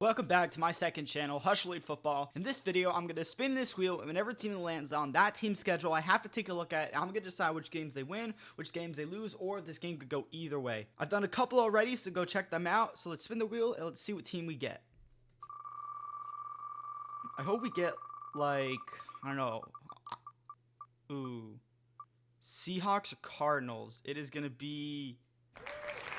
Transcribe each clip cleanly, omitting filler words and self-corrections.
Welcome back to my second channel, Hush Lead Football. In this video, I'm going to spin this wheel, and whenever team lands on that team's schedule, I have to take a look at it. I'm going to decide which games they win, which games they lose, or this game could go either way. I've done a couple already, so go check them out. So let's spin the wheel, and let's see what team we get. I hope we get, like, I don't know. Ooh. Seahawks or Cardinals. It is going to be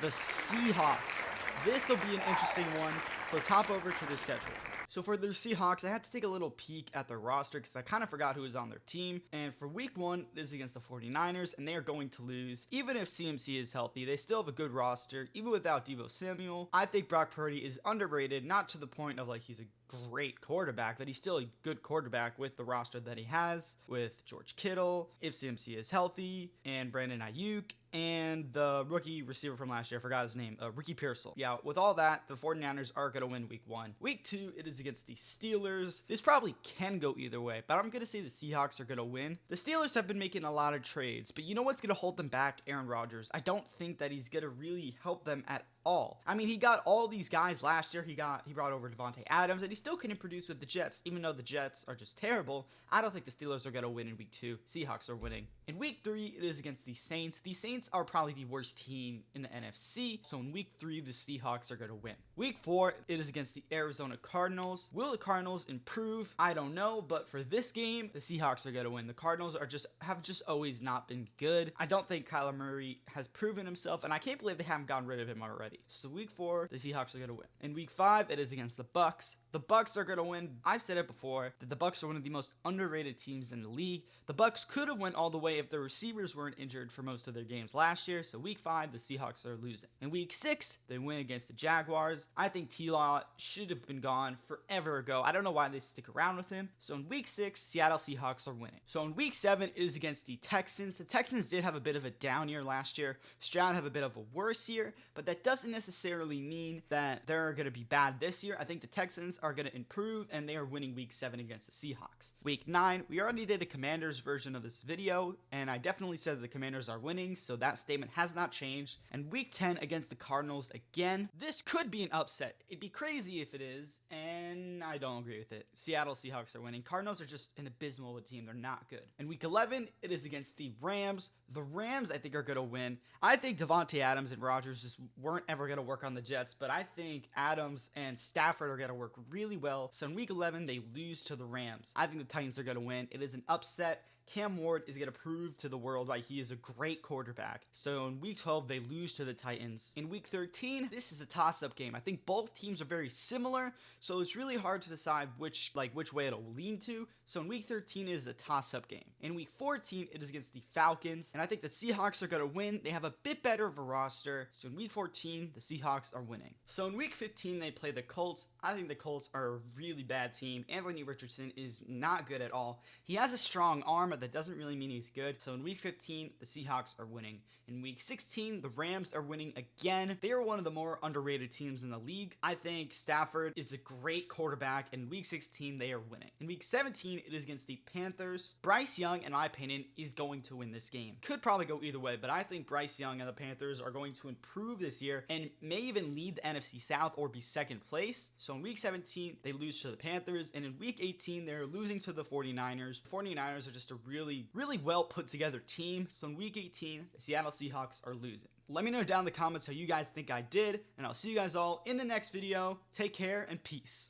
the Seahawks. This will be an interesting one. So let's hop over to their schedule. So for their Seahawks, I had to take a little peek at their roster because I kind of forgot who was on their team. And for week 1, it is against the 49ers, and they are going to lose. Even if CMC is healthy, they still have a good roster. Even without Deebo Samuel, I think Brock Purdy is underrated, not to the point of like he's a great quarterback, but he's still a good quarterback with the roster that he has, with George Kittle, if CMC is healthy, and Brandon Ayuk, and the rookie receiver from last year, I forgot his name, Ricky Pearsall. Yeah, with all that, the 49ers are going to win week 1. Week 2, it is against the Steelers. This probably can go either way, but I'm going to say the Seahawks are going to win. The Steelers have been making a lot of trades, but you know what's going to hold them back? Aaron Rodgers. I don't think that he's going to really help them at all. I mean, he got all these guys last year. He brought over Devontae Adams, and he still couldn't produce with the Jets, even though the Jets are just terrible. I don't think the Steelers are going to win in week 2. Seahawks are winning. In week 3, it is against the Saints. The Saints are probably the worst team in the NFC, so in week 3, the Seahawks are going to win. Week 4, it is against the Arizona Cardinals. Will the Cardinals improve? I don't know, but for this game, the Seahawks are going to win. The Cardinals have just always not been good. I don't think Kyler Murray has proven himself, and I can't believe they haven't gotten rid of him already. So week 4, the Seahawks are going to win. In week 5, it is against the Bucks. The Bucks are going to win. I've said it before that the Bucks are one of the most underrated teams in the league. The Bucks could have went all the way if the receivers weren't injured for most of their games last year. So week 5, the Seahawks are losing. In week 6, they win against the Jaguars. I think T-Law should have been gone forever ago. I don't know why they stick around with him. So in week 6, Seattle Seahawks are winning. So in week 7, it is against the Texans. The Texans did have a bit of a down year last year. Stroud have a bit of a worse year, but that doesn't necessarily mean that they're going to be bad this year. I think the Texans are going to improve, and they are winning week 7 against the Seahawks. Week 9, we already did a Commanders version of this video, and I definitely said that the Commanders are winning, so that statement has not changed. And week 10 against the Cardinals again. This could be an upset. It'd be crazy if it is, and I don't agree with it. Seattle Seahawks are winning. Cardinals are just an abysmal team. They're not good. In week 11, it is against the Rams. The Rams, I think, are going to win. I think Devontae Adams and Rodgers just weren't ever going to work on the Jets, but I think Adams and Stafford are going to work really well. So in week 11, they lose to the Rams. I think the Titans are going to win. It is an upset. Cam Ward is going to prove to the world why he is a great quarterback. So in week 12, they lose to the Titans. In week 13, this is a toss-up game. I think both teams are very similar, so it's really hard to decide which way it'll lean to. So in week 13 is a toss-up game. In week 14, it is against the Falcons, and I think the Seahawks are going to win. They have a bit better of a roster. So in week 14, the Seahawks are winning. So in week 15, they play the Colts. I think the Colts are a really bad team. Anthony Richardson is not good at all. He has a strong arm, but that doesn't really mean he's good. So in week 15, the Seahawks are winning. In week 16, the Rams are winning again. They are one of the more underrated teams in the league. I think Stafford is a great quarterback. In week 16, they are winning. In week 17, it is against the Panthers. Bryce Young, in my opinion, is going to win this game. Could probably go either way, but I think Bryce Young and the Panthers are going to improve this year and may even lead the NFC South or be second place. So in week 17, they lose to the Panthers. And in week 18, they're losing to the 49ers. The 49ers are just a really well put together team. So in week 18, the Seattle Seahawks are losing. Let me know down in the comments how you guys think I did, and I'll see you guys all in the next video. Take care and peace.